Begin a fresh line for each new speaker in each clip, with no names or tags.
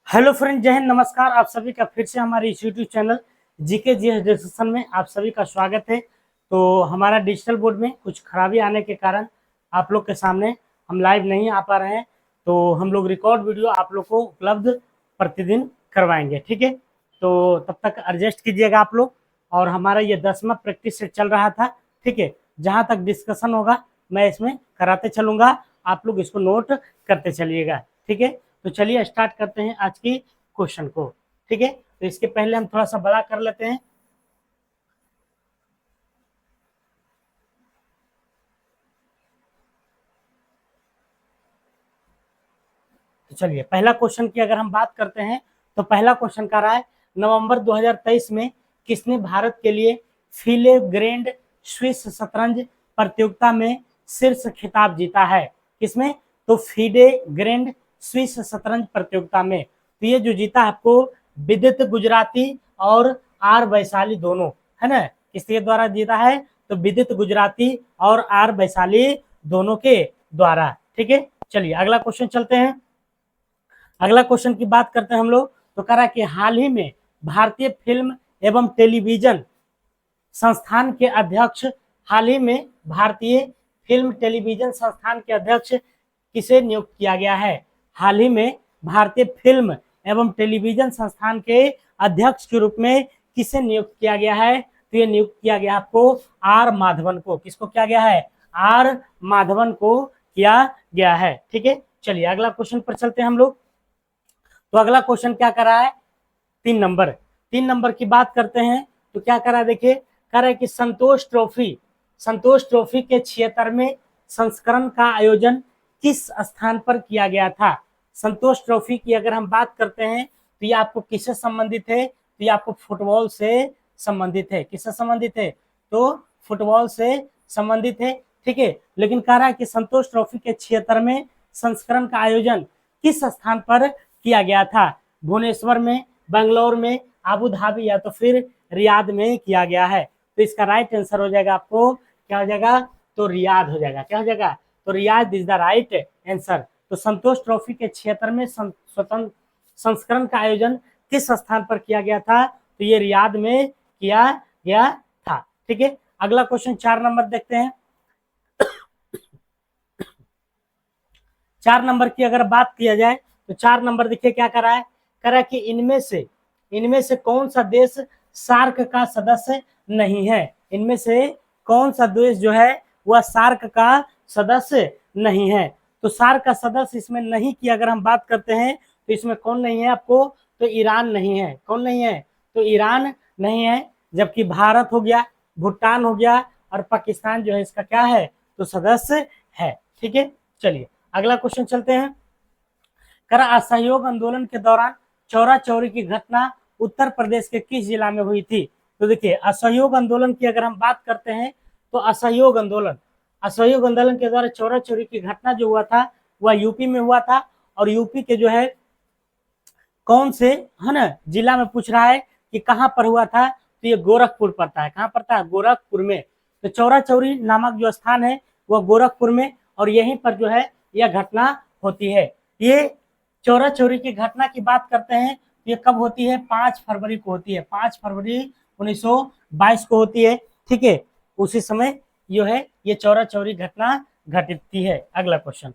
Hello friend, जय हिंद, नमस्कार। आप सभी का फिर से हमारे इस YouTube channel GK GS discussion में आप सभी का स्वागत है। तो हमारा डिजिटल बोर्ड में कुछ खराबी आने के कारण आप लोग के सामने हम लाइव नहीं आ पा रहे हैं, तो हम लोग रिकॉर्ड वीडियो आप लोग को उपलब्ध प्रतिदिन करवाएंगे, ठीक है। तो तब तक एडजस्ट कीजिएगा आप लोग। और हमारा ये 10वां प्रैक्टिस सेट चल रहा था, ठीक है। जहाँ तक डिस्कशन होगा मैं इसमें कराते चलूँगा, आप लोग इसको नोट करते चलिएगा, ठीक है। तो चलिए स्टार्ट करते हैं आज की क्वेश्चन को, ठीक है। तो इसके पहले हम थोड़ा सा बड़ा कर लेते हैं। तो चलिए पहला क्वेश्चन की अगर हम बात करते हैं तो पहला क्वेश्चन का रहा है, नवंबर 2023 में किसने भारत के लिए फिले ग्रैंड स्विस शतरंज प्रतियोगिता में शीर्ष खिताब जीता है? किसमें? तो फीडे ग्रैंड स्विस शतरंज प्रतियोगिता में। तो ये जो जीता है आपको विदित गुजराती और आर वैशाली दोनों, है ना, किसके द्वारा जीता है? तो विदित गुजराती और आर वैशाली दोनों के द्वारा, ठीक है। चलिए अगला क्वेश्चन चलते हैं। अगला क्वेश्चन की बात करते हैं हम लोग। तो कह रहा है कि हाल ही में भारतीय फिल्म एवं टेलीविजन संस्थान के अध्यक्ष हाल ही में भारतीय फिल्म टेलीविजन संस्थान के अध्यक्ष किसे नियुक्त किया गया है? हाल ही में भारतीय फिल्म एवं टेलीविजन संस्थान के अध्यक्ष के रूप में किसे नियुक्त किया गया है? तो ये नियुक्त किया गया आपको आर माधवन को। किसको किया गया है? आर माधवन को किया गया है, ठीक है। चलिए अगला क्वेश्चन पर चलते हैं हम लोग। तो अगला क्वेश्चन क्या कर रहा है? 3 नंबर। 3 नंबर की बात करते हैं तो क्या करा, देखिए कह रहा है कि संतोष ट्रॉफी के 76वें संस्करण का आयोजन किस स्थान पर किया गया था? संतोष ट्रॉफी की अगर हम बात करते हैं तो ये आपको किससे संबंधित है? तो ये आपको फुटबॉल से संबंधित है। किससे संबंधित है? तो फुटबॉल से संबंधित है, ठीक है। लेकिन कह रहा है कि संतोष ट्रॉफी के 76वें संस्करण का आयोजन किस स्थान पर किया गया था? भुवनेश्वर में, बेंगलोर में, आबू धाबी या तो फिर रियाद में किया गया है। तो इसका राइट आंसर हो जाएगा आपको, क्या हो जाएगा? तो रियाद हो जाएगा। क्या हो जाएगा? तो Riyadh is the right answer. तो संतोष ट्रॉफी के 76वें स्वतंत्र संस्करण का आयोजन किस स्थान पर किया गया था? तो ये रियाद में किया गया था, ठीक है। अगला क्वेश्चन 4 नंबर देखते हैं। 4 नंबर की अगर बात किया जाए तो 4 नंबर देखिए क्या करा है, करा कि इनमें से कौन सा देश सार्क का सदस्य नहीं है? इनमें से कौन सा देश जो है वह सार्क का सदस्य नहीं है? तो सार्क का सदस्य इसमें नहीं की अगर हम बात करते हैं तो इसमें कौन नहीं है आपको? तो ईरान नहीं है। कौन नहीं है? तो ईरान नहीं है। जबकि भारत हो गया, भूटान हो गया और पाकिस्तान जो है इसका क्या है? तो सदस्य है, ठीक है। चलिए अगला क्वेश्चन चलते हैं। कर असहयोग आंदोलन के दौरान चौरा चौरी की घटना उत्तर प्रदेश के किस जिला में हुई थी? तो देखिए असहयोग आंदोलन की अगर हम बात करते हैं तो असहयोग आंदोलन के द्वारा चौरा चौरी की घटना जो हुआ था वह यूपी में हुआ था। और यूपी के जो है कौन से, है ना, जिला में पूछ रहा है कि कहां पर हुआ था? तो ये गोरखपुर पड़ता है। कहां पड़ता है? गोरखपुर में। तो चौरा चौरी नामक जो स्थान है वह गोरखपुर में, और यहीं पर जो है यह घटना होती है। ये चौरा चौरी की घटना की बात करते हैं तो ये कब होती है? 5 फरवरी को होती है। 5 फरवरी 1922 को होती है, ठीक है। उसी समय जो है ये चौरा चौरी घटना घटती है। अगला क्वेश्चन,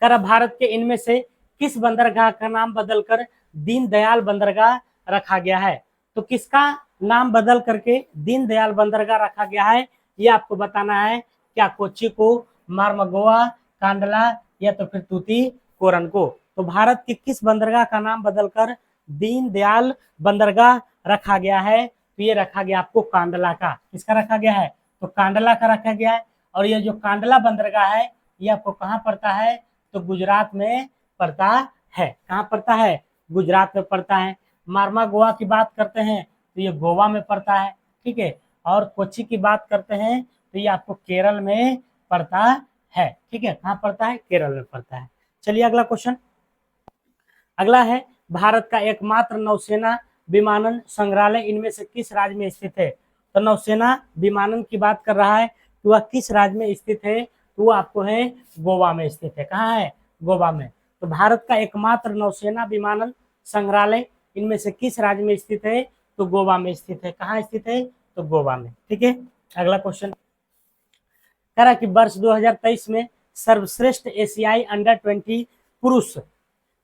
कर भारत के इनमें से किस बंदरगाह का नाम बदलकर दीनदयाल बंदरगाह रखा गया है? तो किसका नाम बदल करके दीनदयाल बंदरगाह रखा गया है ये आपको बताना है। क्या कोच्चि को, मार्मगोआ, कांडला या तो फिर तूतीकोरन को? तो भारत के किस बंदरगाह का नाम बदलकर दीनदयाल बंदरगाह रखा गया है? तो ये रखा गया आपको कांडला का। किसका रखा गया है? तो कांडला का रखा गया है। और ये जो कांडला बंदरगाह है ये आपको कहाँ पड़ता है? तो गुजरात में पड़ता है। कहाँ पड़ता है? गुजरात में पड़ता है। मार्मा गोवा की बात करते हैं तो ये गोवा में पड़ता है, ठीक है। और कोच्चि की बात करते हैं तो ये आपको केरल में पड़ता है, ठीक है। कहाँ पड़ता है? केरल में पड़ता है। चलिए अगला क्वेश्चन। अगला है, भारत का एकमात्र नौसेना विमानन संग्रहालय इनमें से किस राज्य में स्थित है? तो नौसेना विमानन की बात कर रहा है तो वह किस राज्य में स्थित है? तो वो आपको है गोवा में स्थित है। कहाँ है? गोवा में। तो भारत का एकमात्र नौसेना विमानन संग्रहालय इनमें से किस राज्य में स्थित है? तो गोवा में स्थित है। कहाँ स्थित है? तो गोवा में। ठीक है, अगला क्वेश्चन कह रहा कि वर्ष 2023 में सर्वश्रेष्ठ एशियाई अंडर 20 पुरुष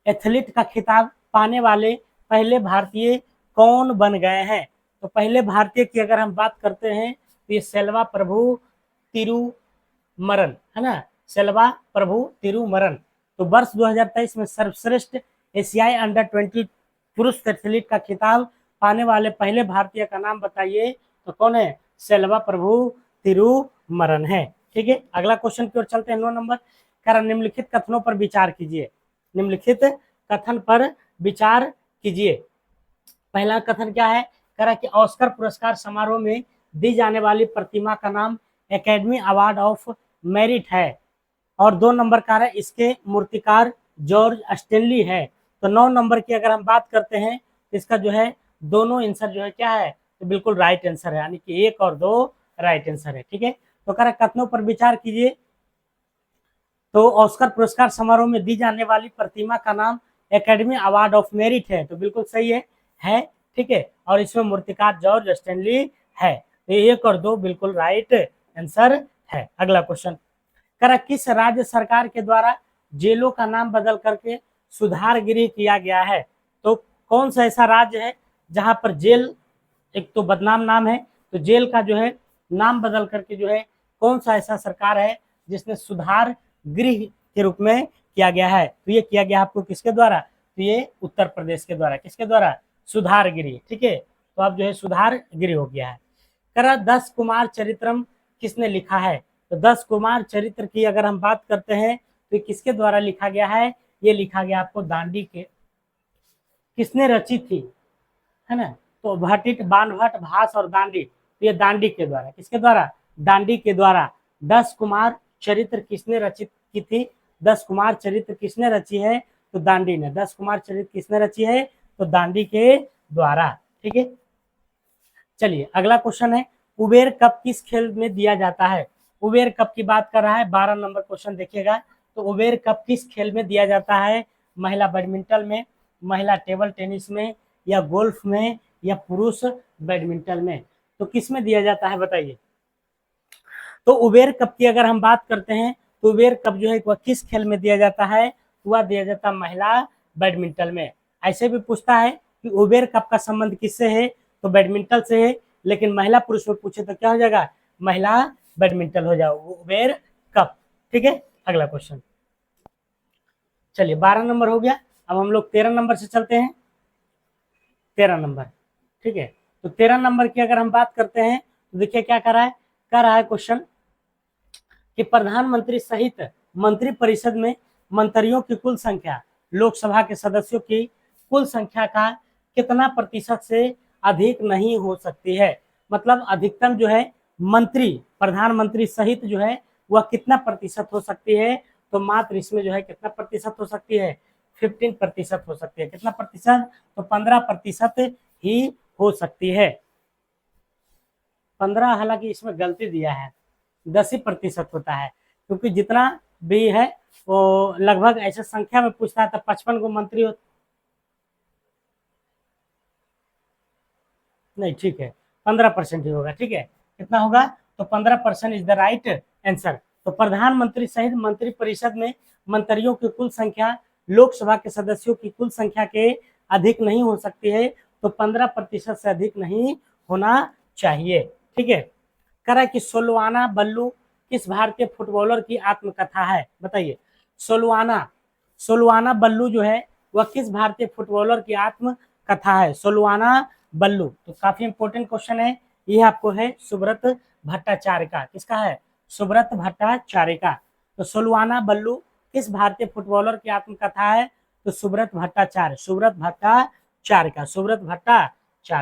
एथलीट का खिताब पाने वाले पहले भारतीय कौन बन गए हैं? तो पहले भारतीय की अगर हम बात करते हैं तो ये सेल्वा प्रभु तिरुमरन है ना, सेल्वा प्रभु तिरुमरन। तो वर्ष 2023 में सर्वश्रेष्ठ एशियाई अंडर 20 पुरुष एथलीट का खिताब पाने वाले पहले भारतीय का नाम बताइए। तो कौन है? सेल्वा प्रभु तिरुमरन है। ठीक है, अगला क्वेश्चन की ओर चलते हैं। 9 नंबर कारण निम्नलिखित कथनों पर विचार कीजिए। निम्नलिखित कथन पर विचार कीजिए। पहला कथन क्या है? कह रहा कि ऑस्कर पुरस्कार समारोह में दी जाने वाली प्रतिमा का नाम एकेडमी अवार्ड ऑफ मेरिट है। और 2 नंबर का है इसके मूर्तिकार जॉर्ज स्टेनली है। तो 9 नंबर की अगर हम बात करते हैं तो इसका जो है दोनों आंसर जो है क्या है? तो बिल्कुल राइट आंसर है, यानी कि 1 और 2 राइट आंसर है। ठीक है, तो कह रहा कथनों पर विचार कीजिए। तो ऑस्कर पुरस्कार समारोह में दी जाने वाली प्रतिमा का नाम एकेडमी अवार्ड ऑफ मेरिट है। तो बिल्कुल सही है। ठीक है, और इसमें मूर्तिकार जॉर्ज स्टेनली है। तो 1 और 2 बिल्कुल राइट आंसर है। अगला क्वेश्चन करा किस राज्य सरकार के द्वारा जेलों का नाम बदल करके सुधार गृह किया गया है? तो कौन सा ऐसा राज्य है जहां पर जेल एक तो बदनाम नाम है, तो जेल का जो है नाम बदल करके जो है कौन सा ऐसा सरकार है जिसने सुधार गृह के रूप में किया गया है? तो ये किया गया आपको किसके द्वारा? तो ये उत्तर प्रदेश के द्वारा। किसके द्वारा? सुधार गृह। ठीक है, तो अब जो है सुधार गृह हो गया है। करा 10 कुमार चरित्रम किसने लिखा है? तो 10 कुमार चरित्र की अगर हम बात करते हैं तो किसके द्वारा लिखा गया है? ये लिखा गया आपको दांडी के। किसने रची थी, है ना? तो भट्टिट, बाणभट्ट, भास और दांडी। तो ये दांडी के द्वारा। किसके द्वारा? दांडी के द्वारा। 10 कुमार चरित्र किसने रचित की थी? 10 कुमार चरित्र किसने रची है? तो दांडी ने। 10 कुमार चरित्र किसने रची है? तो दांडी के द्वारा। ठीक है, चलिए अगला क्वेश्चन है उबेर कप किस खेल में दिया जाता है? उबेर कप की बात कर रहा है। 12 नंबर क्वेश्चन देखिएगा। तो उबेर कप किस खेल में दिया जाता है? महिला बैडमिंटन में, महिला टेबल टेनिस में, या गोल्फ में, या पुरुष बैडमिंटन में? तो किस में दिया जाता है बताइए। तो उबेर कप की अगर हम बात करते हैं तो उबेर कप जो है वह किस खेल में दिया जाता है? वह दिया जाता है महिला बैडमिंटन में। ऐसे भी पूछता है कि उबेर कप का संबंध किससे है? तो बैडमिंटन से है, लेकिन महिला पुरुष में पूछे तो क्या हो जाएगा? महिला बैडमिंटन हो जाओ उबेर कप। ठीक है, अगला क्वेश्चन चलिए 12 नंबर हो गया। अब हम लोग 13 नंबर से चलते हैं। 13 नंबर। ठीक है, तो 13 नंबर की अगर हम बात करते हैं तो देखिए क्या कर रहा है क्वेश्चन कि प्रधानमंत्री सहित मंत्रिपरिषद में मंत्रियों की कुल संख्या लोकसभा के सदस्यों की कुल संख्या का कितना प्रतिशत से अधिक नहीं हो सकती है? मतलब अधिकतम जो है मंत्री, प्रधानमंत्री सहित जो है वह कितना प्रतिशत हो सकती है? तो मात्र इसमें जो है कितना प्रतिशत हो सकती है? 15% हो सकती है। कितना प्रतिशत? तो 15% ही हो सकती है। 15, हालांकि इसमें गलती दिया है, 10% होता है, क्योंकि जितना भी है वो लगभग ऐसे संख्या में पूछता है तो 55 को मंत्री हो नहीं, ठीक है 15% ही होगा। ठीक है, कितना होगा? तो 15% इज द राइट आंसर। तो प्रधानमंत्री सहित मंत्रिपरिषद में मंत्रियों की कुल संख्या लोकसभा के सदस्यों की कुल संख्या के अधिक नहीं हो सकती है। तो 15% से अधिक नहीं होना चाहिए। ठीक है, करा कि सोलवाना बल्लू किस भारतीय फुटबॉलर की आत्मकथा है? बताइए। सोलवाना बल्लू जो है वह किस भारतीय फुटबॉलर की आत्मकथा है? सोलवाना बल्लू। तो काफी इंपॉर्टेंट क्वेश्चन है ये आपको है सुब्रत भट्टाचार्य का। किसका है? सुब्रत भट्टाचार्य का। तो सोलवाना बल्लू किस भारतीय फुटबॉलर की आत्मकथा है? तो सुब्रत भट्टाचार्य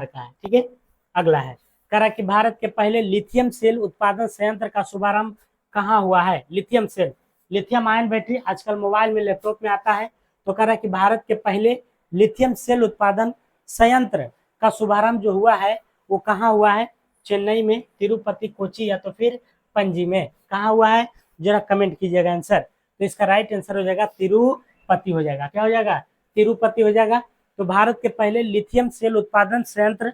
का है। ठीक है, अगला है करा कि भारत के पहले लिथियम सेल उत्पादन संयंत्र का शुभारंभ कहाँ हुआ है? Lithium cell, lithium ion battery आजकल मोबाइल में, लैपटॉप में आता है। तो कह रहा है कि भारत के पहले लिथियम सेल उत्पादन संयंत्र का शुभारंभ जो हुआ है वो कहाँ हुआ है? चेन्नई में, तिरुपति, कोची, या तो फिर पणजी में। कहाँ हुआ है? जरा कमेंट कीजिएगा आंसर। तो इसका राइट आंसर हो जाएगा तिरुपति तिरुपति हो जाएगा। क्या हो जाएगा? तिरुपति हो जाएगा। तो भारत के पहले लिथियम सेल उत्पादन संयंत्र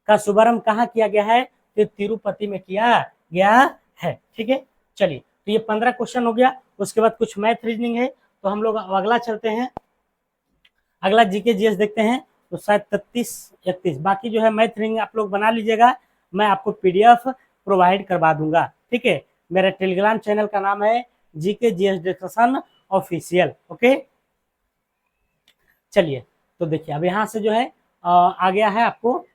का शुभारंभ कहाँ किया गया है? तो तिरुपति में किया गया है। ठीक है, चलिए, तो ये 15 क्वेश्चन हो गया। उसके बाद कुछ मैथ रीजनिंग है, तो हम लोग अगला चलते हैं, अगला जीके जीएस देखते हैं। तो शायद 33-31 बाकी जो है मैथ रीजनिंग आप लोग बना लीजिएगा, मैं आपको पीडीएफ प्रोवाइड करवा दूंगा। ठीक है, मेरा टेलीग्राम चैनल का नाम है GK GS discussion official. Okay, चलिए, तो देखिए अब यहाँ से जो है आ गया है आपको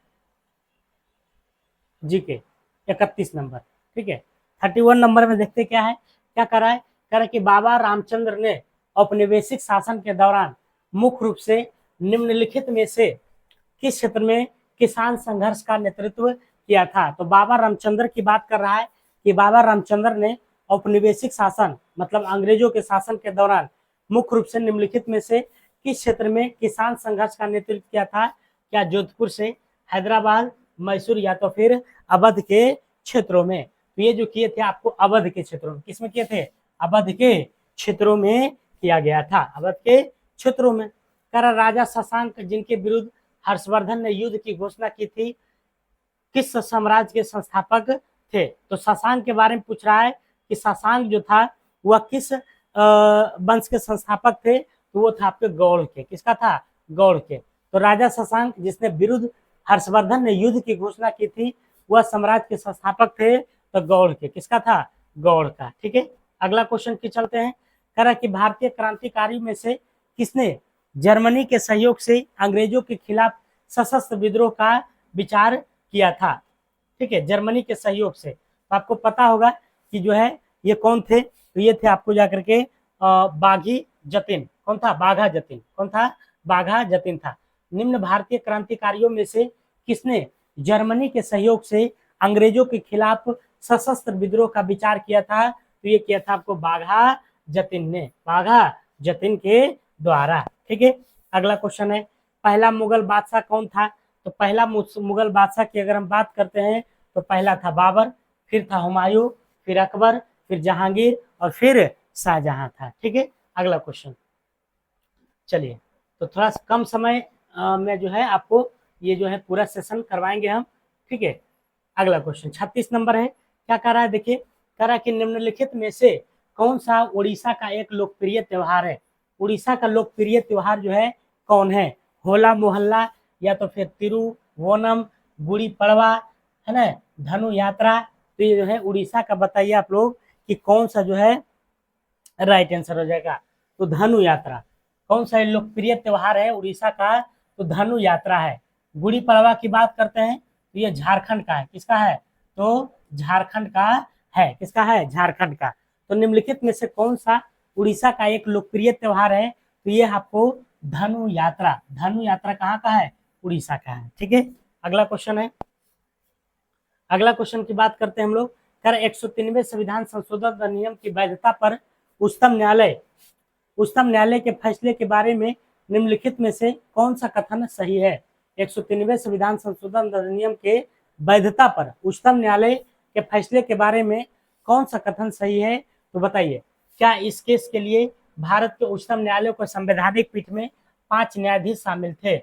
जीके 31 नंबर। ठीक है, 31 नंबर में देखते क्या है, क्या करा है, करा कि बाबा रामचंद्र ने औपनिवेशिक शासन के दौरान मुख्य रूप से निम्नलिखित में से किस क्षेत्र में किसान संघर्ष का नेतृत्व किया था? तो बाबा रामचंद्र की बात कर रहा है कि बाबा रामचंद्र ने औपनिवेशिक शासन मतलब अंग्रेजों के शासन के दौरान मुख्य रूप से निम्नलिखित में से किस क्षेत्र में किसान संघर्ष का नेतृत्व किया था? क्या जोधपुर से, हैदराबाद, मैसूर या तो फिर अवध के क्षेत्रों में? तो ये जो किए थे आपको अवध के क्षेत्रों में, किसमें किए थे? अवध के क्षेत्रों में किया गया था, अवध के क्षेत्रों में। कर राजा शशांक जिनके विरुद्ध हर्षवर्धन ने युद्ध की घोषणा की थी, किस साम्राज्य के संस्थापक थे? तो शशांक के बारे में पूछ रहा है कि शशांक जो था वह किस वंश के संस्थापक थे? तो वो था आपके गौड़ के। किसका था? गौड़ के। तो राजा शशांक जिसने विरुद्ध हर्षवर्धन ने युद्ध की घोषणा की थी, वह साम्राज्य के संस्थापक थे तो गौड़ के। किसका था? गौड़ का। ठीक है, अगला क्वेश्चन की चलते हैं। कह रहा कि भारतीय क्रांतिकारी में से किसने जर्मनी के सहयोग से अंग्रेजों के खिलाफ सशस्त्र विद्रोह का विचार किया था? ठीक है, जर्मनी के सहयोग से। तो आपको पता होगा कि जो है ये कौन थे? तो ये थे आपको जाकर के बाघी जतिन। कौन था? बाघा जतिन। कौन था? बाघा जतिन था। निम्न भारतीय क्रांतिकारियों में से किसने जर्मनी के सहयोग से अंग्रेजों के खिलाफ सशस्त्र विद्रोह का विचार किया था? तो ये किया था आपको बाघा जतिन ने, बाघा जतिन के द्वारा। ठीक है, अगला क्वेश्चन है, पहला मुगल बादशाह कौन था? तो पहला मुगल बादशाह की अगर हम बात करते हैं तो पहला था बाबर, फिर था हुमायूं, फिर अकबर, फिर जहांगीर और फिर शाहजहां था। ठीक है, अगला क्वेश्चन। चलिए, तो थोड़ा कम समय में जो है आपको ये जो है पूरा सेशन करवाएंगे हम। ठीक है, अगला क्वेश्चन 36 नंबर है। क्या कर रहा है? देखिए, कह रहा है कि निम्नलिखित में से कौन सा उड़ीसा का एक लोकप्रिय त्योहार है? उड़ीसा का लोकप्रिय त्योहार जो है कौन है? होला मोहल्ला या तो फिर तिरुवोनम, गुड़ी पड़वा, है ना, धनु यात्रा। तो ये जो है उड़ीसा का बताइए आप लोग कि कौन सा जो है राइट आंसर हो जाएगा? तो धनु यात्रा। कौन सा लोकप्रिय त्योहार है उड़ीसा का? तो धनु यात्रा है। गुड़ी पड़वा की बात करते हैं तो ये झारखंड का है। किसका है? तो झारखंड का है। किसका है? झारखंड का। तो निम्नलिखित में से कौन सा उड़ीसा का एक लोकप्रिय त्योहार है? तो ये आपको धनु यात्रा। धनु यात्रा कहाँ का है? उड़ीसा का है। ठीक है, अगला क्वेश्चन है, अगला क्वेश्चन की बात करते हैं हम लोग। कर 103वें संविधान संशोधन अधिनियम की वैधता पर उच्चतम न्यायालय के फैसले के बारे में निम्नलिखित में से कौन सा कथन सही है? 103वें संविधान संशोधन अधिनियम के वैधता पर उच्चतम न्यायालय के फैसले के बारे में कौन सा कथन सही है? तो बताइए, क्या इस केस के लिए भारत के उच्चतम न्यायालय को संवैधानिक पीठ में 5 न्यायाधीश शामिल थे?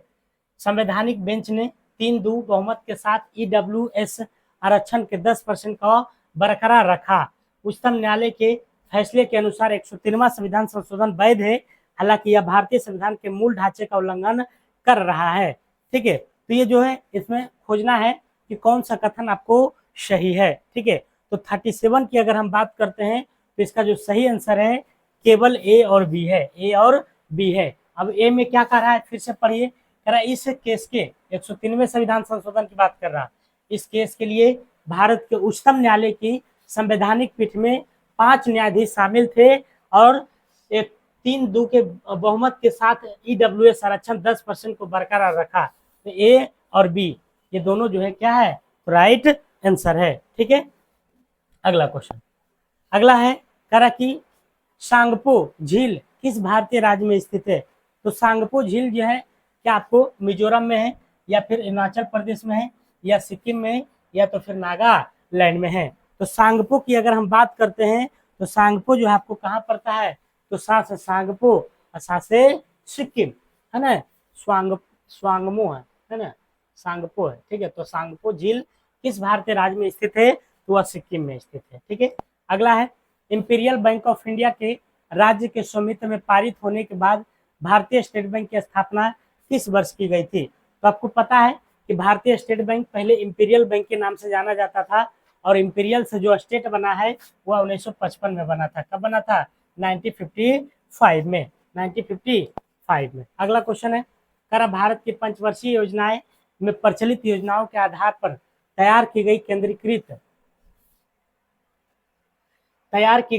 संवैधानिक बेंच ने 3-2 बहुमत के साथ ईडब्ल्यूएस आरक्षण के 10% का बरकरार रखा। उच्चतम न्यायालय के फैसले के अनुसार 103वां संविधान संशोधन वैध है, हालांकि यह भारतीय संविधान के मूल ढांचे का उल्लंघन कर रहा है। ठीक है, तो ये जो है इसमें खोजना है कि कौन सा कथन आपको सही है। ठीक है, तो 37 की अगर हम बात करते हैं तो इसका जो सही आंसर है केवल ए और बी है। ए और बी है। अब ए में क्या कर रहा है? फिर से पढ़िए। कह रहा है इस केस के 103वें संविधान संशोधन की बात कर रहा है। इस केस के लिए भारत के उच्चतम न्यायालय की संवैधानिक पीठ में 5 न्यायाधीश शामिल थे और एक 3-2 के बहुमत के साथ ईडब्ल्यूएस आरक्षण 10% को बरकरार रखा। तो ए और बी ये दोनों जो है क्या है? राइट आंसर है। ठीक है, अगला क्वेश्चन, अगला है करा कि सांगपो झील किस भारतीय राज्य में स्थित है? तो सांगपो झील जो है क्या आपको मिजोरम में है या फिर हिमाचल प्रदेश में है या सिक्किम में है या तो फिर नागालैंड में है? तो सांगपो की अगर हम बात करते हैं तो सांगपो जो है आपको कहाँ पड़ता है? तो सा से सांगपो और सा से सिक्किम, है ना, स्वांगमो है ना, सांगपो है, ठीक है। तो सांगपो झील किस भारतीय राज्य में स्थित है, तो वह सिक्किम में स्थित है, ठीक है। अगला है, इंपीरियल बैंक ऑफ इंडिया के राज्य के स्वामित्व में पारित होने के बाद भारतीय स्टेट बैंक की स्थापना किस वर्ष की गई थी। तो आपको पता है कि भारतीय स्टेट बैंक पहले इंपीरियल बैंक के नाम से जाना जाता था, और इंपीरियल से जो स्टेट बना है वह 1955 में बना था। कब बना था, 1955 में, 1955 में। अगला क्वेश्चन है, कर भारत की पंचवर्षीय योजनाएं में प्रचलित योजनाओं के आधार पर तैयार की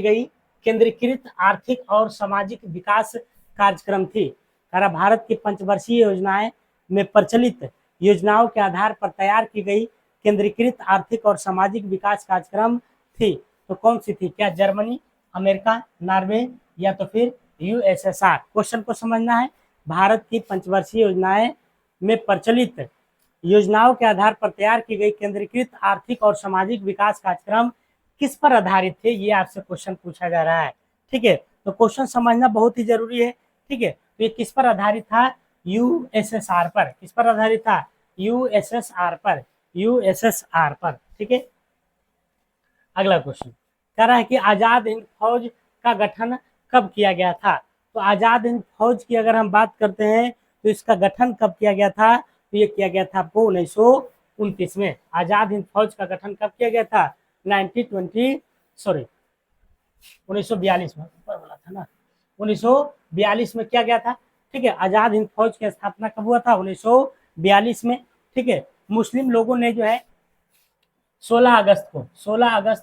गई केंद्रीकृत आर्थिक और सामाजिक विकास कार्यक्रम थी। करा भारत की पंचवर्षीय योजनाएं में प्रचलित योजनाओं के आधार पर तैयार की गई केंद्रीकृत आर्थिक और सामाजिक विकास कार्यक्रम थी, तो कौन सी थी, क्या जर्मनी, अमेरिका, नॉर्वे या तो फिर यूएसएसआर। क्वेश्चन को समझना है, भारत की पंचवर्षीय योजनाएं में प्रचलित योजनाओं के आधार पर तैयार की गई केंद्रीकृत आर्थिक और सामाजिक विकास कार्यक्रम किस पर आधारित थे, ये आपसे क्वेश्चन पूछा जा रहा है, ठीक है। तो क्वेश्चन समझना बहुत ही जरूरी है, ठीक है। तो ये किस पर आधारित था, यूएसएसआर पर। किस पर आधारित था, यूएसएसआर पर, यूएसएसआर पर, ठीक है। अगला क्वेश्चन कह रहा है कि आजाद हिंद फौज का गठन कब किया गया था। तो आजाद हिंद फौज की अगर हम बात करते हैं तो इसका गठन कब किया गया था, तो ये किया गया था आपको 1929 में। आजाद हिंद फौज का गठन कब किया गया था, 1942 में, ऊपर बोला था ना, 1942 में किया गया था, ठीक है। आजाद हिंद फौज की स्थापना कब हुआ था, 1942 में, ठीक है। मुस्लिम लोगों ने जो है 16 अगस्त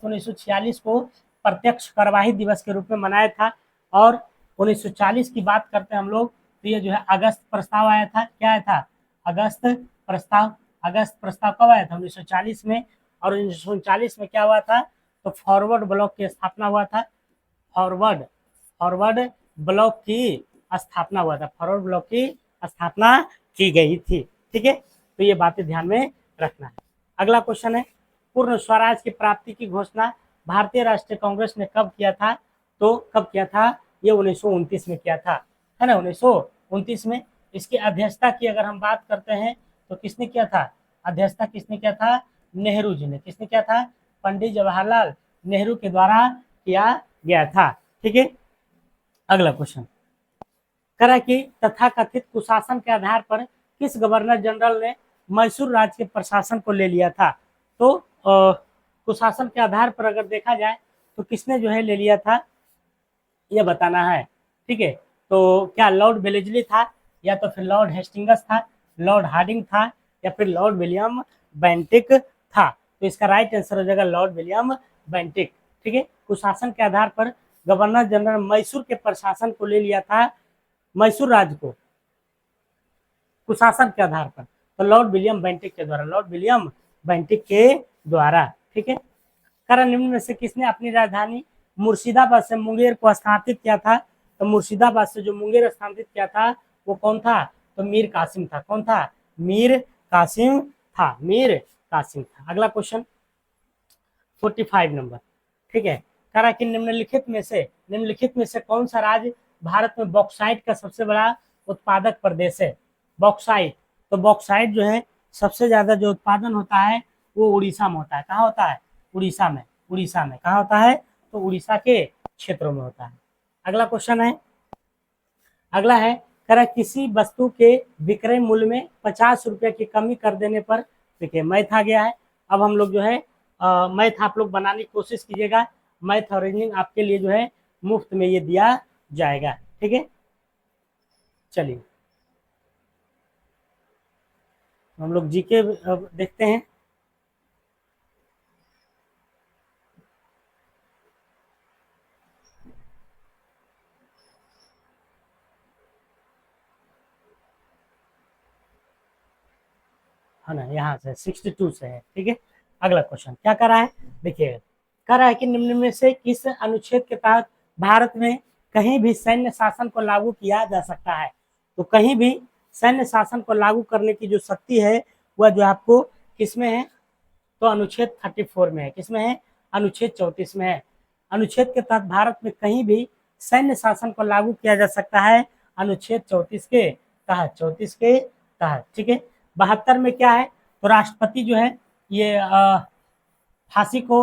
1946 को प्रत्यक्ष कार्यवाही दिवस के रूप में मनाया था, और 1940 की बात करते हैं हम लोग, तो ये जो है अगस्त प्रस्ताव आया था। क्या आया था, अगस्त प्रस्ताव। अगस्त प्रस्ताव कब आया था, 1940 में। और 1939 में क्या हुआ था, तो फॉरवर्ड ब्लॉक की स्थापना हुआ था। फॉरवर्ड ब्लॉक की स्थापना हुआ था, फॉरवर्ड ब्लॉक की स्थापना की गई थी, ठीक है। तो ये बातें ध्यान में रखना है। अगला क्वेश्चन है, पूर्ण स्वराज की प्राप्ति की घोषणा भारतीय राष्ट्रीय कांग्रेस ने कब किया था, तो कब किया था, ये 1929 में किया था, है ना, 1929 में। इसकी अध्यक्षता की अगर हम बात करते हैं तो किसने किया था, अध्यक्षता किसने किया था, नेहरू जी ने। किसने किया था, पंडित जवाहरलाल नेहरू के द्वारा किया गया था, ठीक है। अगला क्वेश्चन करा कि तथाकथित कुशासन के आधार पर किस गवर्नर जनरल ने मैसूर राज्य के प्रशासन को ले लिया था। तो कुशासन के आधार पर अगर देखा जाए तो किसने जो है ले लिया था, ये बताना है, ठीक है। तो क्या लॉर्ड वेलेस्ली था, या तो फिर लॉर्ड हेस्टिंग्स था, लॉर्ड हार्डिंग था, या फिर लॉर्ड विलियम बेंटिक था। तो इसका राइट आंसर हो जाएगा लॉर्ड विलियम बेंटिक, ठीक है। कुशासन के आधार पर गवर्नर जनरल मैसूर के प्रशासन को ले लिया था, मैसूर राज्य को कुशासन के आधार पर, तो लॉर्ड विलियम बेंटिक के द्वारा, लॉर्ड विलियम बेंटिक के द्वारा, ठीक है। कारण निम्न में से किसने अपनी राजधानी मुर्शिदाबाद से मुंगेर को स्थानांतरित किया था। तो मुर्शिदाबाद से जो मुंगेर स्थानांतरित किया था वो कौन था, तो मीर कासिम था। कौन था, मीर कासिम था, मीर कासिम था। अगला क्वेश्चन 45 नंबर, ठीक है। कह रहा कि निम्नलिखित में से कौन सा राज्य भारत में बॉक्साइट का सबसे बड़ा उत्पादक प्रदेश है। बॉक्साइट, तो बॉक्साइट जो है सबसे ज्यादा जो उत्पादन होता है वो उड़ीसा में होता है। कहाँ होता है, उड़ीसा में। उड़ीसा में कहाँ होता है, तो उड़ीसा के क्षेत्रों में होता है। अगला क्वेश्चन है, अगला है कह किसी वस्तु के विक्रय मूल्य में 50 रुपये की कमी कर देने पर, देखिए मैथ आ गया है। अब हम लोग जो है मैथ आप लोग बनाने की कोशिश कीजिएगा। मैथ और रीजनिंग आपके लिए जो है मुफ्त में ये दिया जाएगा, ठीक है। चलिए हम लोग जीके देखते हैं। है ना, यहाँ से 62 से है, ठीक है। अगला क्वेश्चन क्या कर रहा है, देखिए कह रहा है कि निम्न में से किस अनुच्छेद के तहत भारत में कहीं भी सैन्य शासन को लागू किया जा सकता है। तो कहीं भी सैन्य शासन को लागू करने की जो शक्ति है वह जो आपको किसमें है, तो अनुच्छेद 34 में है। किसमें है, अनुच्छेद 34 में है। अनुच्छेद के तहत भारत में कहीं भी सैन्य शासन को लागू किया जा सकता है अनुच्छेद 34 के तहत, 34 के तहत, ठीक है। 72 में क्या है, तो राष्ट्रपति जो है ये फांसी को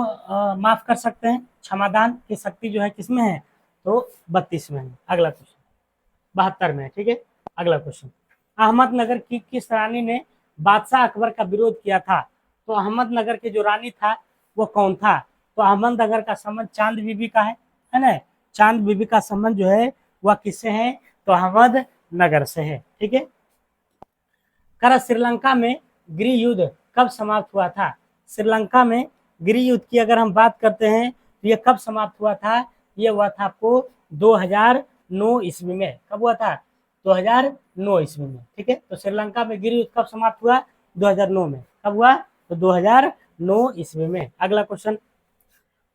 माफ कर सकते हैं, क्षमादान की शक्ति जो है किसमें है, तो 32 में है। अगला क्वेश्चन 72 में है, ठीक है। अगला क्वेश्चन, अहमदनगर की किस रानी ने बादशाह अकबर का विरोध किया था, तो अहमदनगर के जो रानी था वो कौन था, तो अहमदनगर का संबंध चांद बीबी का है ना, चांद बीबी का संबंध जो है वह किससे है, तो अहमदनगर से है, ठीक है। कर श्रीलंका में गृह युद्ध कब समाप्त हुआ था, श्रीलंका में गृह युद्ध की अगर हम बात करते हैं तो ये कब समाप्त हुआ था, ये हुआ था आपको 2009 ईस्वी में। कब हुआ था, 2009 ईस्वी में, ठीक है। तो श्रीलंका में गृह युद्ध कब समाप्त हुआ, 2009 में। कब हुआ, तो 2009 ईस्वी में। अगला क्वेश्चन,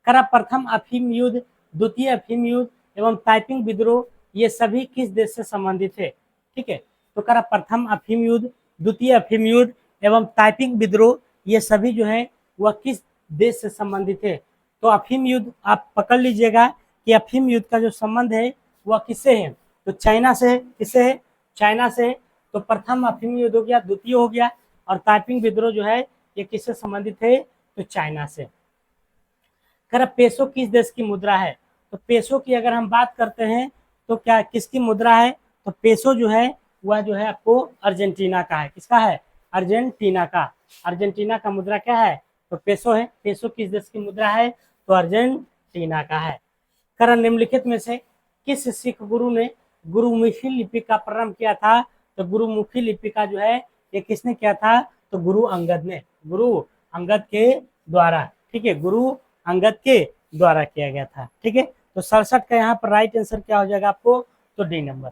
करा प्रथम अफीम युद्ध, द्वितीय अफीम युद्ध एवं टाइपिंग विद्रोह ये सभी किस देश से संबंधित है, ठीक है। तो करा प्रथम अफीम युद्ध, द्वितीय अफीम युद्ध एवं टाइपिंग विद्रोह ये सभी जो है वह किस देश से संबंधित है, तो अफीम युद्ध आप पकड़ लीजिएगा कि अफीम युद्ध का जो संबंध है वह किससे है, तो चाइना से है। किससे है, चाइना से है। तो प्रथम अफीम युद्ध हो गया, द्वितीय हो गया, और टाइपिंग विद्रोह जो है ये किससे संबंधित है, तो चाइना से। कर पेसो किस देश की मुद्रा है, तो पेसो की अगर हम बात करते हैं तो क्या किसकी मुद्रा है, तो पेसो जो है वह जो है आपको अर्जेंटीना का है। किसका है, अर्जेंटीना का। अर्जेंटीना का मुद्रा क्या है, तो पेसो है। पेसो किस देश की मुद्रा है, तो अर्जेंटीना का है। कर निम्नलिखित में से किस सिख गुरु ने गुरुमुखी लिपि का प्रारंभ किया था, तो गुरुमुखी लिपि का जो है ये किसने किया था, तो गुरु अंगद ने, गुरु अंगद के द्वारा, ठीक है, गुरु अंगद के द्वारा किया गया था, ठीक है। तो 67 का यहाँ पर राइट आंसर क्या हो जाएगा आपको, तो डी नंबर।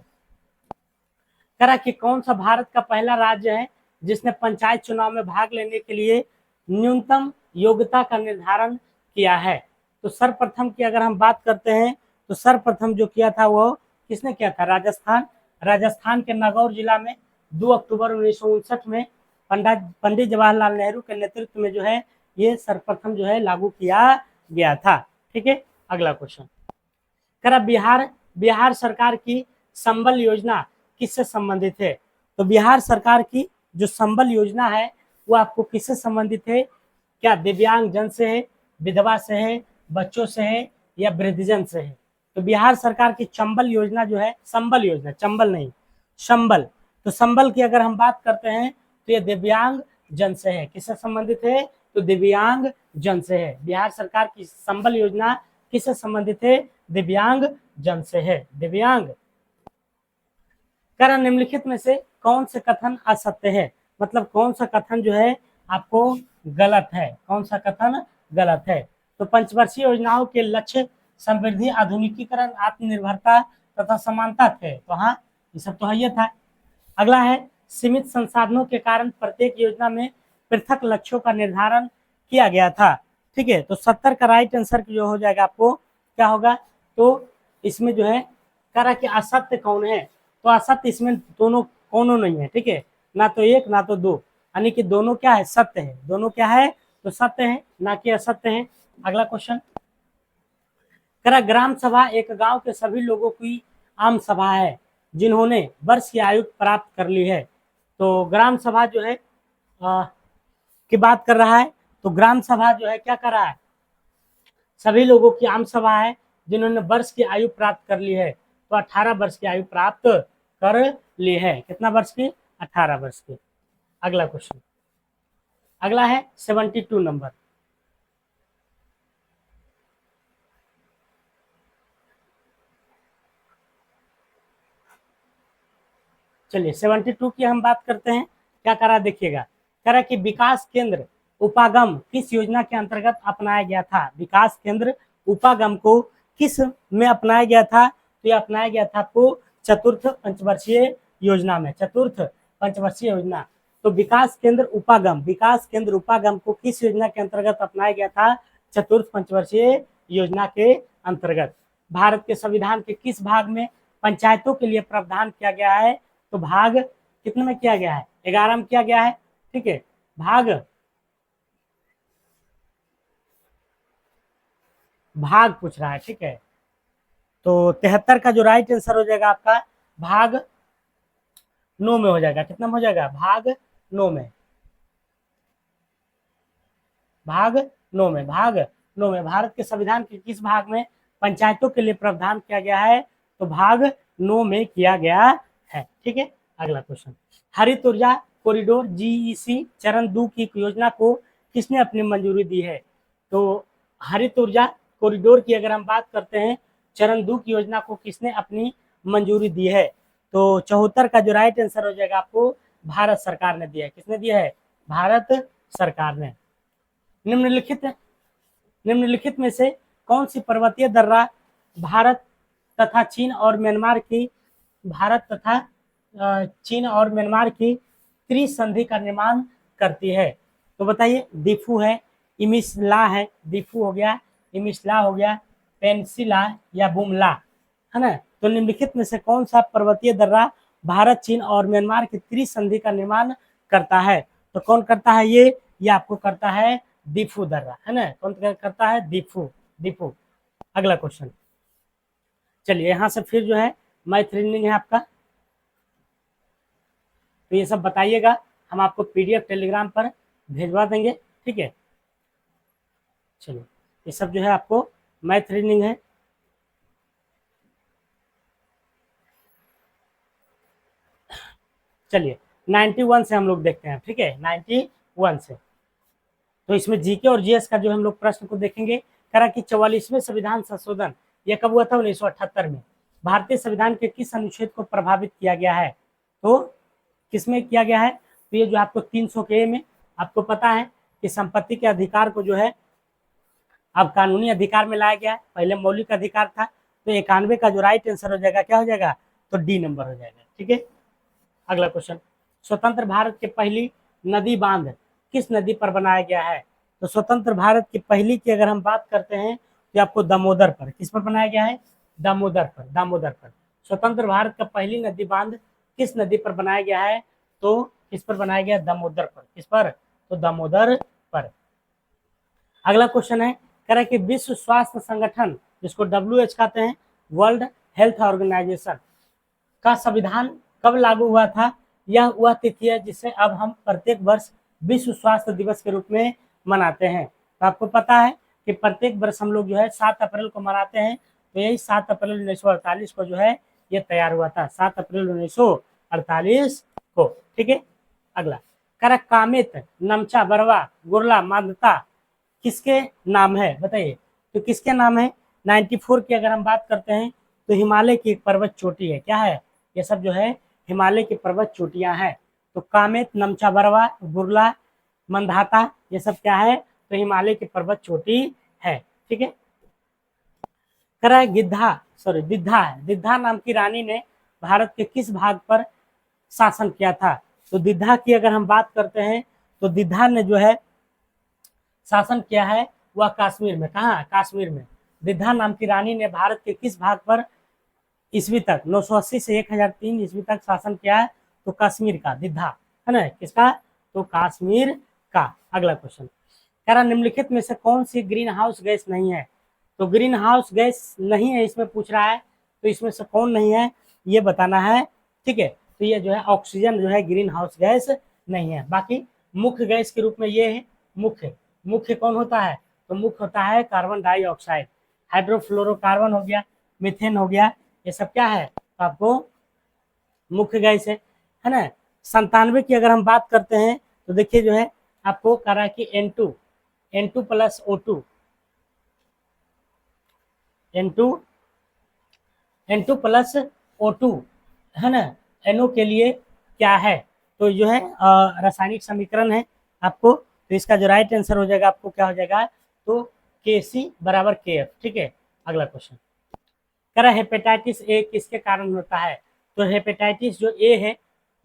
करा कि कौन सा भारत का पहला राज्य है जिसने पंचायत चुनाव में भाग लेने के लिए न्यूनतम योग्यता का निर्धारण किया है, तो सर्वप्रथम की अगर हम बात करते हैं तो सर्वप्रथम जो किया था वो किसने किया था, राजस्थान। राजस्थान के नागौर जिला में 2 अक्टूबर 1959 में पंडित जवाहरलाल नेहरू के नेतृत्व में जो है ये सर्वप्रथम जो है लागू किया गया था, ठीक है। अगला क्वेश्चन, करा बिहार सरकार की संबल योजना किससे संबंधित है, तो बिहार सरकार की जो संबल योजना है वो आपको किससे संबंधित है, क्या दिव्यांग जन से है, विधवा से है, बच्चों से है, या वृद्धजन से है। तो बिहार सरकार की चंबल योजना जो है, संबल योजना, चंबल नहीं संबल, तो संबल की अगर हम बात करते हैं तो ये दिव्यांग जन से है। किससे संबंधित है, तो दिव्यांग जन से है। बिहार सरकार की संबल योजना किससे संबंधित है, दिव्यांग जन से है, दिव्यांग। कर निम्नलिखित में से कौन से कथन असत्य है, मतलब कौन सा कथन जो है आपको गलत है, कौन सा कथन गलत है, तो पंचवर्षीय योजनाओं के लक्ष्य समृद्धि, आधुनिकीकरण, आत्मनिर्भरता तथा समानता थे, तो हाँ ये सब तो है था। अगला है, सीमित संसाधनों के कारण प्रत्येक योजना में पृथक लक्ष्यों का निर्धारण किया गया था, ठीक है। तो 70 का राइट आंसर जो हो जाएगा आपको क्या होगा, तो इसमें जो है करा कि असत्य कौन है, तो असत्य इसमें दोनों कौनों नहीं है, ठीक है, ना तो एक ना तो दो, यानी कि दोनों क्या है, सत्य है, दोनों क्या है, तो सत्य है, ना कि असत्य है। अगला क्वेश्चन, करा ग्राम सभा एक गांव के सभी लोगों की आम सभा है जिन्होंने वर्ष की आयु प्राप्त कर ली है, तो ग्राम सभा जो है की बात कर रहा है, तो ग्राम सभा जो है क्या कर रहा है, सभी लोगों की आम सभा है जिन्होंने वर्ष की आयु प्राप्त कर ली है, तो 18 वर्ष की आयु प्राप्त कर ली है। कितना वर्ष की, 18 वर्ष की। अगला क्वेश्चन, अगला है 72 नंबर, चलिए 72 की हम बात करते हैं। क्या करा देखिएगा, करा कि विकास केंद्र उपागम किस योजना के अंतर्गत अपनाया गया था, विकास केंद्र उपागम को किस में अपनाया गया था, तो ये अपनाया गया था आपको चतुर्थ पंचवर्षीय योजना में, चतुर्थ पंचवर्षीय योजना। तो विकास केंद्र उपागम को किस योजना के अंतर्गत अपनाया गया था, चतुर्थ पंचवर्षीय योजना के अंतर्गत। भारत के संविधान के किस भाग में पंचायतों के लिए प्रावधान किया गया है, तो भाग कितने में किया गया है, 11 में किया गया है, ठीक है। भाग पूछ रहा है, ठीक है, तो 73 का जो राइट आंसर हो जाएगा आपका भाग 9 में हो जाएगा। कितना में हो जाएगा? भाग 9 में, भाग 9 में, भाग 9 में। भारत के संविधान के किस भाग में पंचायतों के लिए प्रावधान किया गया है? तो भाग 9 में किया गया है। ठीक है, अगला क्वेश्चन, हरित ऊर्जा कॉरिडोर जीईसी चरण 2 की योजना को किसने अपनी मंजूरी दी है? तो हरित ऊर्जा कॉरिडोर की अगर हम बात करते हैं, चरण 2 की योजना को किसने अपनी मंजूरी दी है? तो 74 का जो राइट आंसर हो जाएगा आपको भारत सरकार ने दिया है। किसने दिया है? भारत सरकार ने। निम्नलिखित में से कौन सी पर्वतीय दर्रा भारत तथा चीन और म्यांमार की त्रिसंधि का निर्माण करती है? तो बताइए, दीफू है, इमिसला है, दीफू हो गया, इमिसला हो गया, पेंसिला या बुमला, है ना? तो निम्नलिखित में से कौन सा पर्वतीय दर्रा भारत, चीन और म्यांमार की त्रिसंधि का निर्माण करता है? तो कौन करता है ये आपको करता है दीफू दर्रा, है ना? कौन करता है? दीफू। अगला क्वेश्चन, चलिए यहां से फिर जो है मैथ रीजनिंग है आपका, तो ये सब बताइएगा, हम आपको पीडीएफ टेलीग्राम पर भेजवा देंगे। ठीक है, चलिए ये सब जो है आपको मैथ रीजनिंग है। चलिए 91 से हम लोग देखते हैं। ठीक है, 91 से, तो इसमें जीके और जीएस का जो हम लोग प्रश्न को देखेंगे। करा कि 44वें संविधान संशोधन यह कब हुआ था? 1978 में। भारतीय संविधान के किस अनुच्छेद को प्रभावित किया गया है? तो किसमें किया गया है? तो ये जो आपको 300 के में आपको पता है कि संपत्ति के अधिकार को जो है अब कानूनी अधिकार में लाया गया है। पहले मौलिक अधिकार था। तो 91 का जो राइट आंसर हो जाएगा क्या हो जाएगा? तो डी नंबर हो जाएगा। ठीक है, अगला क्वेश्चन, स्वतंत्र भारत के पहली नदी बांध किस नदी पर बनाया गया है? तो स्वतंत्र भारत की पहली की अगर हम बात करते हैं तो आपको दामोदर पर, किस पर बनाया गया है? दामोदर पर। स्वतंत्र भारत का पहली नदी बांध किस नदी पर बनाया गया है? तो किस पर बनाया गया? दामोदर पर। किस पर? तो दामोदर पर। अगला क्वेश्चन है, कह रहा है कि विश्व स्वास्थ्य संगठन, जिसको WHO कहते हैं, वर्ल्ड हेल्थ ऑर्गेनाइजेशन, का संविधान कब लागू हुआ था? यह वह तिथि है जिसे अब हम प्रत्येक वर्ष विश्व स्वास्थ्य दिवस के रूप में मनाते हैं। तो आपको पता है कि प्रत्येक वर्ष हम लोग जो है 7 अप्रैल को मनाते हैं। तो यही 7 अप्रैल 1948 को जो है ये तैयार हुआ था, 7 अप्रैल 1948 को। ठीक है, अगला, करक कामित, नमचा, बरवा, गुरला, मांदता किसके नाम है? बताइए, तो किसके नाम है? 94 की अगर हम बात करते हैं तो हिमालय की एक पर्वत चोटी है। क्या है? ये सब जो है हिमालय की पर्वत चोटियां हैं। तो कामेत, नमचा बरवा, गुरला, मंदाता ये सब क्या है? तो हिमालय की पर्वत चोटी है। ठीक है, करा दिद्धा नाम की रानी ने भारत के किस भाग पर शासन किया था? तो दिद्धा की अगर हम बात करते हैं तो दिद्धा ने जो है शासन किया है वह कश्मीर में। कहाँ? कश्मीर में। दिद्धा नाम की रानी ने भारत के किस भाग पर ईस्वी तक 980 से 1003 ईस्वी तक शासन किया है? तो कश्मीर का, दिद्धा, है ना? किसका? तो कश्मीर का। अगला क्वेश्चन, कह रहा निम्नलिखित में से कौन सी ग्रीन हाउस गैस नहीं है? तो ग्रीन हाउस गैस नहीं है इसमें पूछ रहा है, तो इसमें से कौन नहीं है ये बताना है। ठीक है, तो ये जो है ऑक्सीजन जो है ग्रीन हाउस गैस नहीं है। बाकी मुख्य गैस के रूप में ये है। मुख्य कौन होता है? तो मुख्य होता है कार्बन डाइऑक्साइड, हाइड्रोफ्लोरोकार्बन हो गया, मीथेन हो गया, ये सब क्या है? तो आपको मुख्य गैस है ना। 97 की अगर हम बात करते हैं तो देखिए जो है आपको कह रहा है कि N2 plus O2, N2 plus O2, है ना, NO के लिए क्या है? तो जो है रासायनिक समीकरण है आपको। तो इसका जो राइट आंसर हो जाएगा आपको क्या हो जाएगा? तो Kc बराबर Kf। ठीक है, अगला क्वेश्चन, कह रहा हेपेटाइटिस ए किसके कारण होता है? तो हेपेटाइटिस जो ए है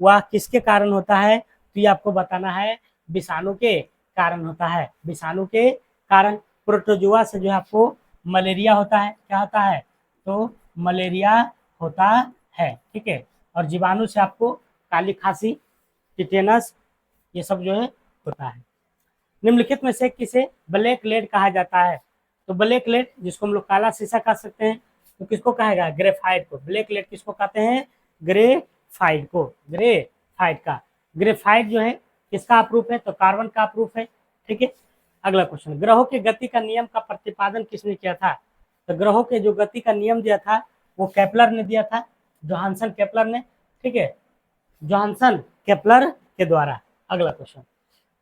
वह किसके कारण होता है? तो ये आपको बताना है विषाणु के कारण होता है। विषाणु के कारण प्रोटोजुआ से जो है आपको मलेरिया होता है। क्या होता है? तो मलेरिया होता है। ठीक है, और जीवाणु से आपको काली खांसी, टिटेनस ये सब जो है होता है। निम्नलिखित में से किसे ब्लैक लेड कहा जाता है? तो ब्लैक लेड, जिसको हम लोग काला शीशा कह सकते हैं, तो किसको कहेगा, ग्रेफाइट को। ब्लैक लेड किसको कहते हैं, ग्रेफाइट को, ग्रेफाइट का। ग्रेफाइट जो है किसका अप्रूफ है, तो कार्बन का अप्रूफ है, ठीक है। अगला क्वेश्चन, ग्रहों के गति का नियम का प्रतिपादन किसने किया था, तो ग्रहों के जो गति का नियम दिया था वो केपलर ने दिया था, जोहानसन केपलर ने, ठीक है, जोहानसन केपलर के द्वारा। अगला क्वेश्चन,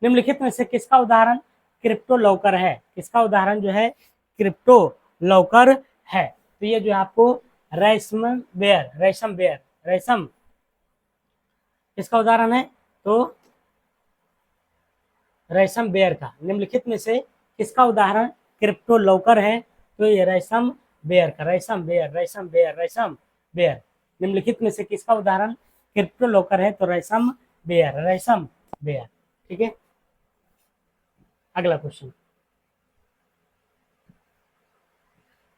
निम्नलिखित में से किसका उदाहरण क्रिप्टो लॉकर है, किसका उदाहरण जो है क्रिप्टो लॉकर है, तो ये जो है आपको रेशम रेशम किसका उदाहरण है, तो रेशम बेयर का। निम्नलिखित में से किसका उदाहरण क्रिप्टो लॉकर है, तो ये रेशम बेयर का, रेशम बेयर। निम्नलिखित में से किसका उदाहरण क्रिप्टो लॉकर है, तो रेशम बेयर, ठीक है। अगला क्वेश्चन,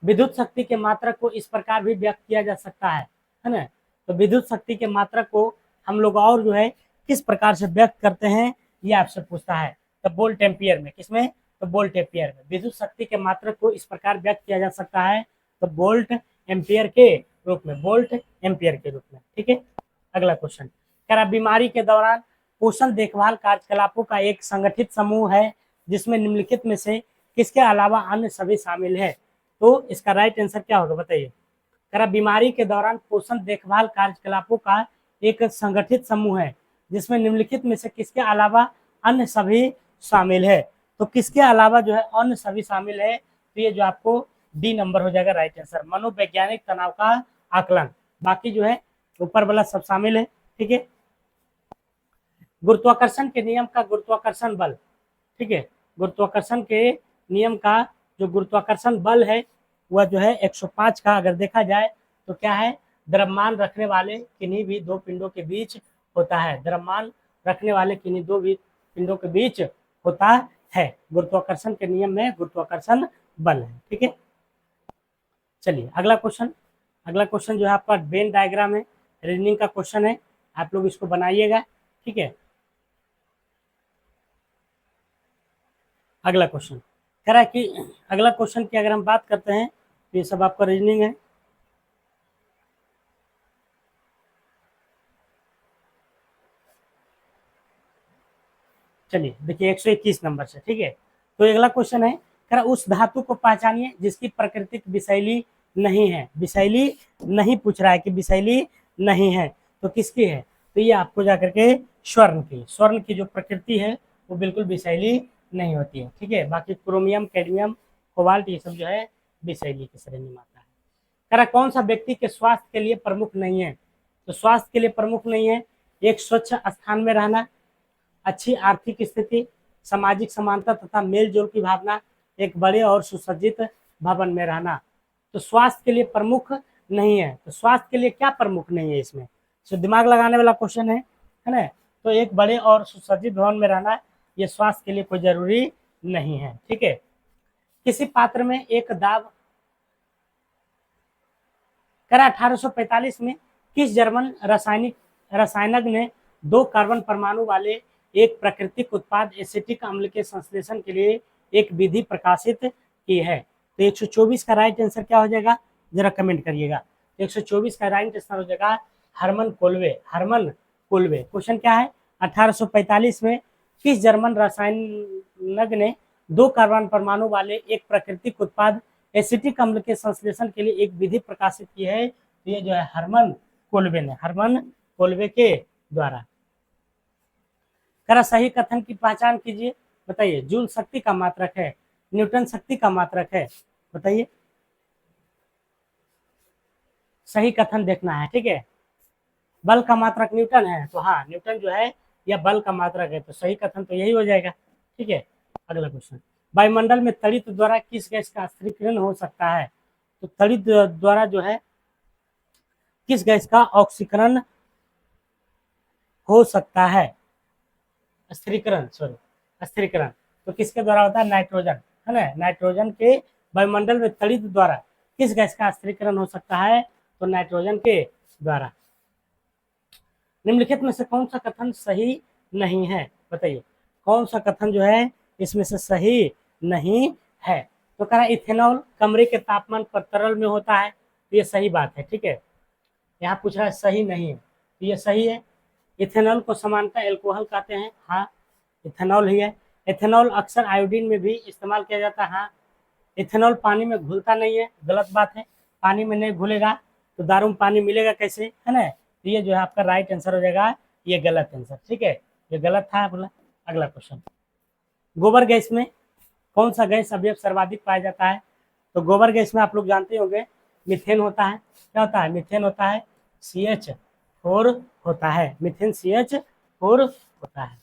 विद्युत शक्ति के मात्रक को इस प्रकार भी व्यक्त किया जा सकता है ना, तो विद्युत शक्ति के मात्रक को हम लोग और जो है किस प्रकार से व्यक्त करते हैं, ये आपसे पूछता है, तो वोल्ट एम्पियर में, किसमें, तो वोल्ट एम्पियर में। विद्युत शक्ति के मात्रक को इस प्रकार व्यक्त किया जा सकता है, तो वोल्ट एम्पियर के रूप में, वोल्ट एम्पियर के रूप में, ठीक है। अगला क्वेश्चन, क्या बीमारी के दौरान पोषण देखभाल कार्यकलापों का एक संगठित समूह है जिसमें निम्नलिखित में से किसके अलावा अन्य सभी शामिल है, तो इसका राइट आंसर क्या होगा बताइए। करा बीमारी के दौरान पोषण देखभाल कार्यकलापों का एक संगठित समूह है जिसमें निम्नलिखित में से किसके अलावा अन्य सभी शामिल है, तो किसके अलावा जो है अन्य सभी शामिल है, तो ये जो आपको डी नंबर हो जाएगा राइट आंसर, मनोवैज्ञानिक तनाव का आकलन। बाकी जो है ऊपर वाला सब शामिल है, ठीक है। गुरुत्वाकर्षण के नियम का गुरुत्वाकर्षण बल, ठीक है, गुरुत्वाकर्षण के नियम का जो गुरुत्वाकर्षण बल है वह जो है 105 का अगर देखा जाए तो क्या है, द्रव्यमान रखने वाले किन्हीं भी दो पिंडों के बीच होता है, द्रव्यमान रखने वाले किन्हीं दो भी पिंडों के बीच होता है। गुरुत्वाकर्षण के नियम में गुरुत्वाकर्षण बल है, ठीक है। चलिए अगला क्वेश्चन जो है आपका वेन डायग्राम है, रीजनिंग का क्वेश्चन है, आप लोग इसको बनाइएगा, ठीक है। अगला क्वेश्चन कह रहा है कि अगला क्वेश्चन की अगर हम बात करते हैं तो ये सब आपका रीजनिंग है। चलिए देखिए 121 नंबर से, ठीक है। तो अगला क्वेश्चन है, कह रहा उस धातु को पहचानिए जिसकी प्रकृति विषैली नहीं है, विषैली नहीं पूछ रहा है कि विषैली नहीं है तो किसकी है, तो ये आपको जाकर के स्वर्ण की जो प्रकृति है वो बिल्कुल विषैली नहीं होती है, ठीक है। बाकी क्रोमियम, कैडमियम, कोबाल्ट ये सब जो है विषैली की श्रेणी में आता है। कह रहा कौन सा व्यक्ति के स्वास्थ्य के लिए प्रमुख नहीं है, तो स्वास्थ्य के लिए प्रमुख नहीं है एक स्वच्छ स्थान में रहना, अच्छी आर्थिक स्थिति, सामाजिक समानता तथा मेल जोल की भावना, एक बड़े और सुसज्जित भवन में रहना। तो स्वास्थ्य के लिए प्रमुख नहीं है, तो स्वास्थ्य के लिए क्या प्रमुख नहीं है इसमें, तो दिमाग लगाने वाला क्वेश्चन है ना। तो एक बड़े और सुसज्जित भवन में रहना ये स्वास्थ्य के लिए कोई जरूरी नहीं है, ठीक है। किसी पात्र में एक दाब करा 1845 में किस जर्मन रसायनज्ञ ने 2 कार्बन परमाणु वाले एक प्राकृतिक उत्पाद एसिटिक अम्ल के संश्लेषण के लिए एक विधि प्रकाशित की है, तो 124 का राइट आंसर क्या हो जाएगा, जरा कमेंट करिएगा। 124 का राइट आंसर हो जाएगा हरमन कोल्वे। क्वेश्चन क्या है, 1845 में किस जर्मन रसायनज्ञ ने 2 कार्बन परमाणु वाले एक प्राकृतिक उत्पाद एसिटिक अम्ल के संश्लेषण के लिए एक विधि प्रकाशित की है, तो ये जो है हरमन कोल्वे के द्वारा। करा सही कथन की पहचान कीजिए, बताइए। जूल शक्ति का मात्रक है, न्यूटन शक्ति का मात्रक है, बताइए। सही कथन देखना है, ठीक है। बल का मात्रक न्यूटन है, तो हाँ न्यूटन जो है यह बल का मात्रक है, तो सही कथन तो यही हो जाएगा, ठीक है। अगला क्वेश्चन, वायुमंडल में तड़ित द्वारा किस गैस का स्थिरीकरण हो सकता है, तो तड़ित द्वारा जो है किस गैस का ऑक्सीकरण हो सकता है, स्थिरीकरण तो किसके द्वारा होता है, नाइट्रोजन, है ना। नाइट्रोजन के वायुमंडल में तड़ित द्वारा किस गैस का स्थिरीकरण हो सकता है, तो नाइट्रोजन के द्वारा। निम्नलिखित में से कौन सा कथन सही नहीं है, बताइए। कौन सा कथन जो है इसमें से सही नहीं है, तो कह रहा इथेनॉल कमरे के तापमान पर तरल में होता है, तो ये सही बात है, ठीक है। यहाँ पूछ रहा है सही नहीं है, तो ये सही है। इथेनॉल को समानता एल्कोहल कहते हैं, हाँ इथेनॉल ही है। इथेनॉल अक्सर आयोडीन में भी इस्तेमाल किया जाता है, हाँ। इथेनॉल पानी में घुलता नहीं है, गलत बात है। पानी में नहीं घुलेगा तो दारू में पानी मिलेगा कैसे, है ना। तो ये जो है आपका राइट आंसर हो जाएगा, ये गलत आंसर, ठीक है, ये गलत था बोला। अगला क्वेश्चन, गोबर गैस में कौन सा गैस अवयव सर्वाधिक पाया जाता है। तो गोबर गैस में आप लोग जानते होंगे मीथेन होता है। क्या होता है, मीथेन होता है, CH4 होता है, मीथेन CH4 होता है।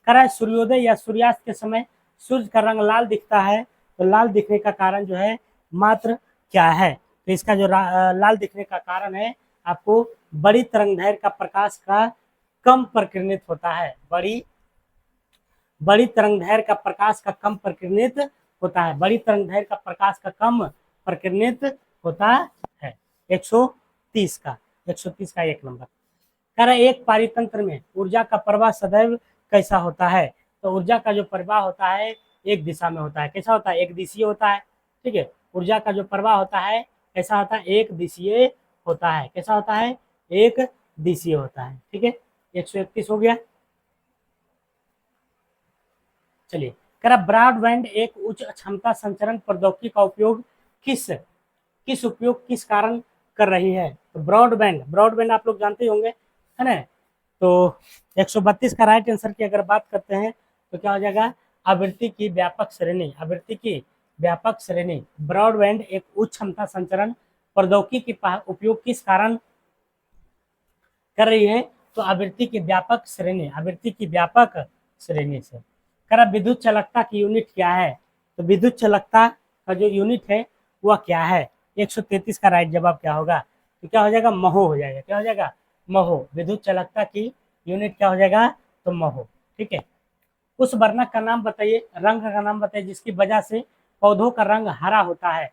कह रहा है सूर्योदय या सूर्यास्त के समय सूर्य का रंग लाल दिखता है, तो लाल दिखने का कारण जो है मात्र क्या है। तो इसका जो लाल दिखने का कारण है आपको बड़ी तरंगदैर्घ्य का प्रकाश का कम प्रकीर्णित होता है, बड़ी तरंगदैर्घ्य का प्रकाश का कम प्रकीर्णित होता है, बड़ी तरंगदैर्घ्य का प्रकाश का कम प्रकीर्णित होता है। 130 का 1 नंबर। कह रहा है एक पारितंत्र में ऊर्जा का प्रवाह सदैव कैसा होता है। तो ऊर्जा का जो प्रवाह होता है एक दिशा में होता है, कैसा होता है, एक दिशीय होता है, ठीक है। ऊर्जा का जो प्रवाह होता है कैसा होता है, एक दिशीय होता है, कैसा होता है, एक दिशीय होता है, ठीक है। 131 हो गया। चलिए, कह रहा ब्रॉडबैंड एक उच्च क्षमता संचरण प्रौद्योगिकी का उपयोग किस कारण कर रही है। तो ब्रॉडबैंड आप लोग जानते होंगे, है ना। तो 132 का राइट आंसर की अगर बात करते हैं तो क्या हो जाएगा, आवृत्ति की व्यापक श्रेणी। ब्रॉडबैंड एक उच्च क्षमता संचरण प्रौद्योगिकी का उपयोग किस कारण कर रही है। तो आवृत्ति की व्यापक श्रेणी से। करा विद्युत चालकता की यूनिट क्या है। तो विद्युत चालकता का जो यूनिट है वह क्या है। 133 का राइट जवाब क्या होगा, तो क्या हो जाएगा, महो हो जाएगा। क्या हो जाएगा, महो। विद्युत चालकता की यूनिट क्या हो जाएगा, तो महो, ठीक है। उस वर्णक का नाम बताइए, रंग का नाम बताइए जिसकी वजह से पौधों का रंग हरा होता है।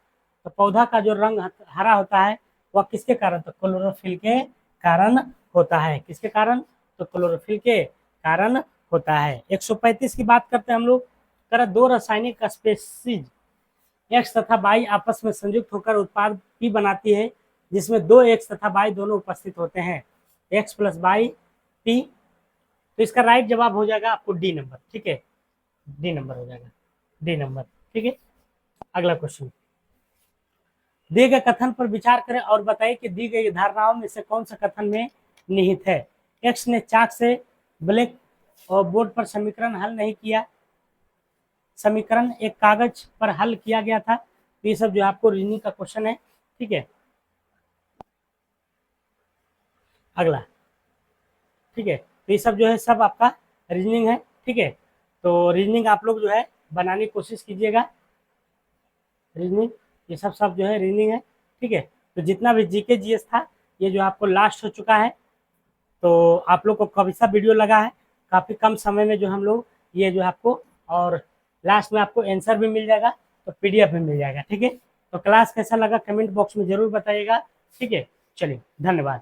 तो पौधा का जो रंग हरा होता है वह किसके कारण, तो क्लोरोफिल के कारण होता है। किसके कारण, तो क्लोरोफिल के कारण होता है। 135 की बात करते हैं हम लोग। तरह दो रासायनिक स्पेसीज एक्स तथा वाई आपस में संयुक्त होकर उत्पाद पी बनाती है जिसमें दो एक्स तथा वाई दोनों उपस्थित होते हैं, एक्स प्लस वाई पी। तो इसका राइट जवाब हो जाएगा आपको डी नंबर, ठीक है, डी नंबर हो जाएगा, डी नंबर, ठीक है। अगला क्वेश्चन, दिए गए कथन पर विचार करें और बताइए कि दी गई धारणाओं में से कौन सा कथन में निहित है। एक्स ने चाक से ब्लैक और बोर्ड पर समीकरण हल नहीं किया, समीकरण एक कागज पर हल किया गया था। तो ये सब जो आपको रीजनिंग का क्वेश्चन है, ठीक है। अगला, ठीक है, तो ये सब जो है सब आपका रीजनिंग है, ठीक है। तो रीजनिंग आप लोग जो है बनाने की कोशिश कीजिएगा, रीजनिंग ये सब जो है रीजनिंग है, ठीक है। तो जितना भी जीके जीएस था ये जो आपको लास्ट हो चुका है। तो आप लोग को कभी सा वीडियो लगा है, काफ़ी कम समय में जो हम लोग ये जो आपको, और लास्ट में आपको आंसर भी मिल जाएगा, तो PDF भी मिल जाएगा, ठीक है। तो क्लास कैसा लगा कमेंट बॉक्स में जरूर बताइएगा, ठीक है। चलिए, धन्यवाद।